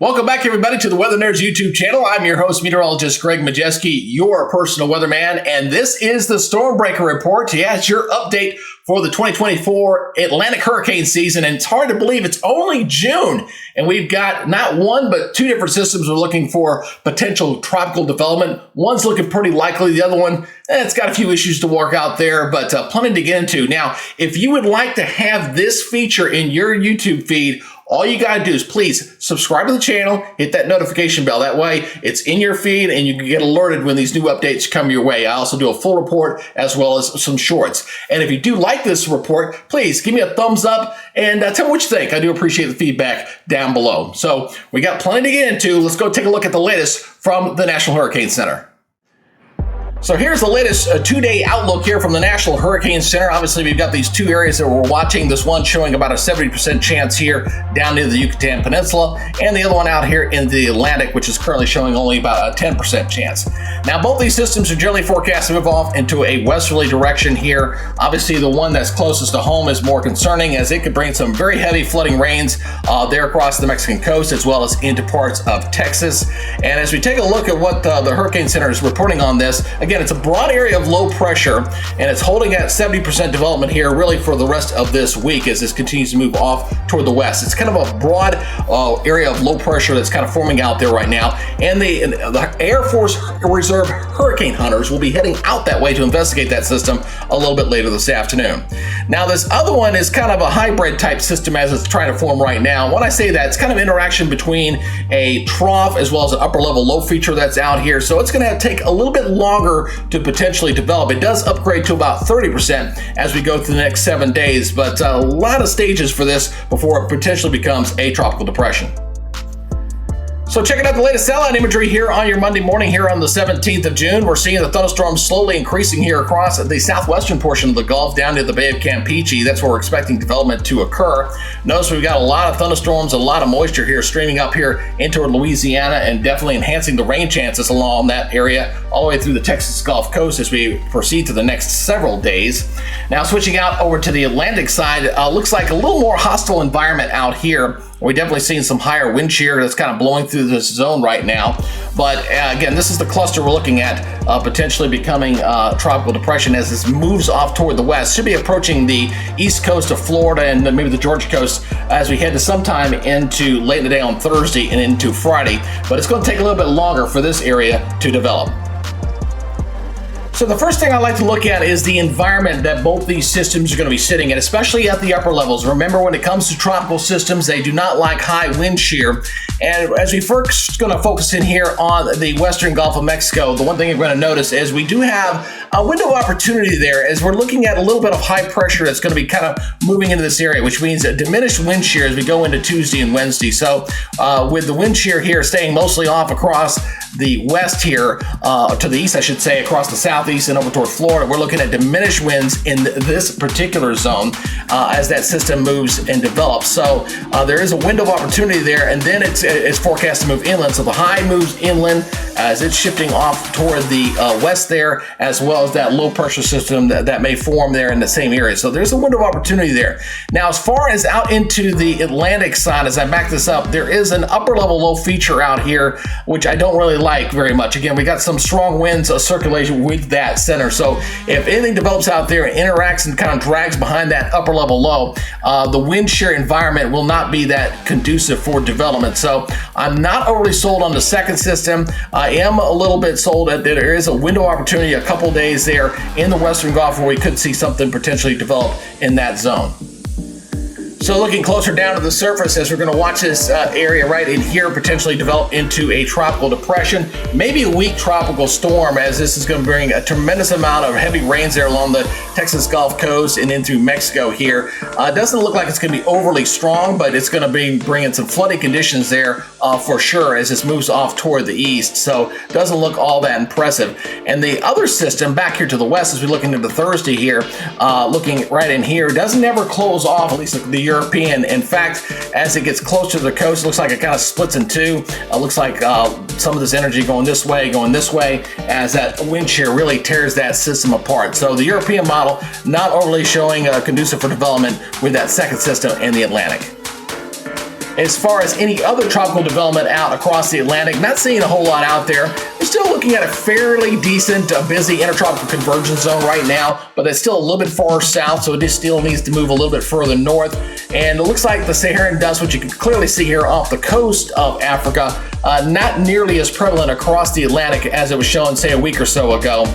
Welcome back, everybody, to the Weather Nerds YouTube channel. I'm your host, meteorologist Greg Majeski, your personal weatherman, and this is the Stormbreaker Report. Yeah, it's your update for the 2024 Atlantic hurricane season, and it's hard to believe it's only June, and we've got not one but two different systems we're looking for potential tropical development. One's looking pretty likely, the other one, it's got a few issues to work out there, but plenty to get into. Now, if you would like to have this feature in your YouTube feed, all you got to do is please subscribe to the channel, hit that notification bell. That way it's in your feed and you can get alerted when these new updates come your way. I also do a full report as well as some shorts. And if you do like this report, please give me a thumbs up and tell me what you think. I do appreciate the feedback down below. So we got plenty to get into. Let's go take a look at the latest from the National Hurricane Center. So here's the latest two-day outlook here from the National Hurricane Center. Obviously, we've got these two areas that we're watching. This one showing about a 70% chance here down near the Yucatan Peninsula, and the other one out here in the Atlantic, which is currently showing only about a 10% chance. Now, both these systems are generally forecast to move off into a westerly direction here. Obviously, the one that's closest to home is more concerning, as it could bring some very heavy flooding rains there across the Mexican coast, as well as into parts of Texas. And as we take a look at what the Hurricane Center is reporting on this, again, it's a broad area of low pressure, and it's holding at 70% development here really for the rest of this week as this continues to move off toward the west. It's kind of a broad area of low pressure that's kind of forming out there right now, and the Air Force Reserve hurricane hunters will be heading out that way to investigate that system a little bit later this afternoon. Now, this other one is kind of a hybrid type system as it's trying to form right now. When I say that, it's kind of interaction between a trough as well as an upper level low feature that's out here, so it's going to take a little bit longer to potentially develop. It does upgrade to about 30% as we go through the next 7 days, but a lot of stages for this before it potentially becomes a tropical depression. So checking out the latest satellite imagery here on your Monday morning here on the 17th of June. We're seeing the thunderstorms slowly increasing here across the southwestern portion of the Gulf down to the Bay of Campeche. That's where we're expecting development to occur. Notice we've got a lot of thunderstorms, a lot of moisture here streaming up here into Louisiana and definitely enhancing the rain chances along that area all the way through the Texas Gulf Coast as we proceed to the next several days. Now switching out over to the Atlantic side, looks like a little more hostile environment out here. We're definitely seeing some higher wind shear that's kind of blowing through this zone right now. But again, this is the cluster we're looking at potentially becoming tropical depression as this moves off toward the west. Should be approaching the east coast of Florida and maybe the Georgia coast as we head to sometime into late in the day on Thursday and into Friday. But it's going to take a little bit longer for this area to develop. So the first thing I like to look at is the environment that both these systems are going to be sitting in, especially at the upper levels. Remember, when it comes to tropical systems, they do not like high wind shear. And as we first going to focus in here on the western Gulf of Mexico, the one thing you're going to notice is we do have a window of opportunity there as we're looking at a little bit of high pressure that's going to be kind of moving into this area, which means a diminished wind shear as we go into Tuesday and Wednesday. So with the wind shear here staying mostly off across the west here, to the east, I should say, across the southeast and over toward Florida, we're looking at diminished winds in this particular zone as that system moves and develops. So there is a window of opportunity there, and then it's forecast to move inland. So the high moves inland as it's shifting off toward the west there, as well as that low pressure system that may form there in the same area. So there's a window of opportunity there. Now, as far as out into the Atlantic side, as I back this up, there is an upper level low feature out here, which I don't really like very much. Again, we got some strong winds of circulation with that center. So if anything develops out there and interacts and kind of drags behind that upper level low, the wind shear environment will not be that conducive for development. So I'm not overly sold on the second system. I am a little bit sold that there is a window of opportunity a couple days there in the western Gulf where we could see something potentially develop in that zone. So looking closer down to the surface as we're going to watch this area right in here potentially develop into a tropical depression, maybe a weak tropical storm, as this is going to bring a tremendous amount of heavy rains there along the Texas Gulf Coast and in through Mexico here. It doesn't look like it's going to be overly strong, but it's going to be bringing some flooding conditions there for sure as this moves off toward the east. So it doesn't look all that impressive. And the other system back here to the west as we look into Thursday here, looking right in here, doesn't ever close off, at least the European. In fact, as it gets closer to the coast, it looks like it kind of splits in two. It looks like some of this energy going this way, as that wind shear really tears that system apart. So the European model not overly showing conducive for development with that second system in the Atlantic. As far as any other tropical development out across the Atlantic, not seeing a whole lot out there. We're still looking at a fairly decent, busy intertropical convergence zone right now, but it's still a little bit far south, so it just still needs to move a little bit further north. And it looks like the Saharan dust, which you can clearly see here off the coast of Africa, not nearly as prevalent across the Atlantic as it was shown, say, a week or so ago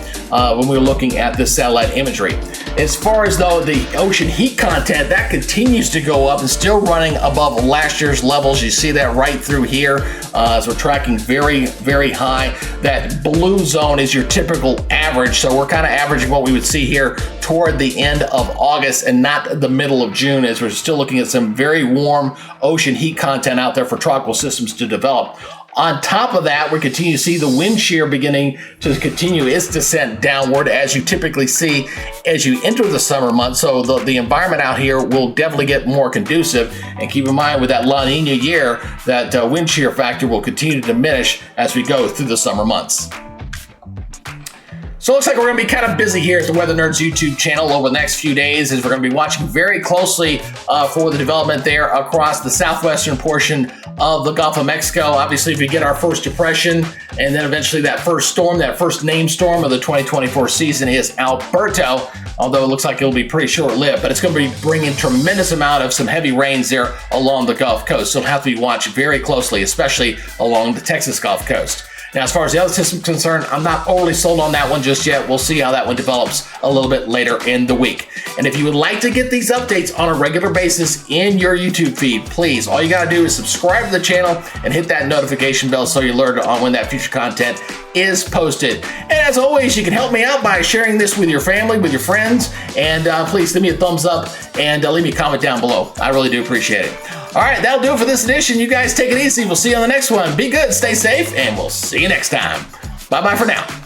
when we were looking at this satellite imagery. As far as though the ocean heat content, that continues to go up and still running above last year's levels. You see that right through here as we're tracking very, very high. That blue zone is your typical average, so we're kind of averaging what we would see here toward the end of August and not the middle of June, as we're still looking at some very warm ocean heat content out there for tropical systems to develop. On top of that, we continue to see the wind shear beginning to continue its descent downward, as you typically see as you enter the summer months. So the environment out here will definitely get more conducive. And keep in mind, with that La Nina year, that wind shear factor will continue to diminish as we go through the summer months. So it looks like we're going to be kind of busy here at the Weather Nerds YouTube channel over the next few days, as we're going to be watching very closely for the development there across the southwestern portion of the Gulf of Mexico. Obviously, if we get our first depression and then eventually that first storm, that first named storm of the 2024 season is Alberto, although it looks like it'll be pretty short-lived, but it's going to be bringing tremendous amount of some heavy rains there along the Gulf Coast. So it'll have to be watched very closely, especially along the Texas Gulf Coast. Now, as far as the other system is concerned, I'm not overly sold on that one just yet. We'll see how that one develops a little bit later in the week. And if you would like to get these updates on a regular basis in your YouTube feed, please, all you got to do is subscribe to the channel and hit that notification bell so you're alerted on when that future content is posted. And as always, you can help me out by sharing this with your family, with your friends, and please give me a thumbs up and leave me a comment down below. I really do appreciate it. All right, that'll do it for this edition. You guys take it easy. We'll see you on the next one. Be good, stay safe, and we'll see you next time. Bye-bye for now.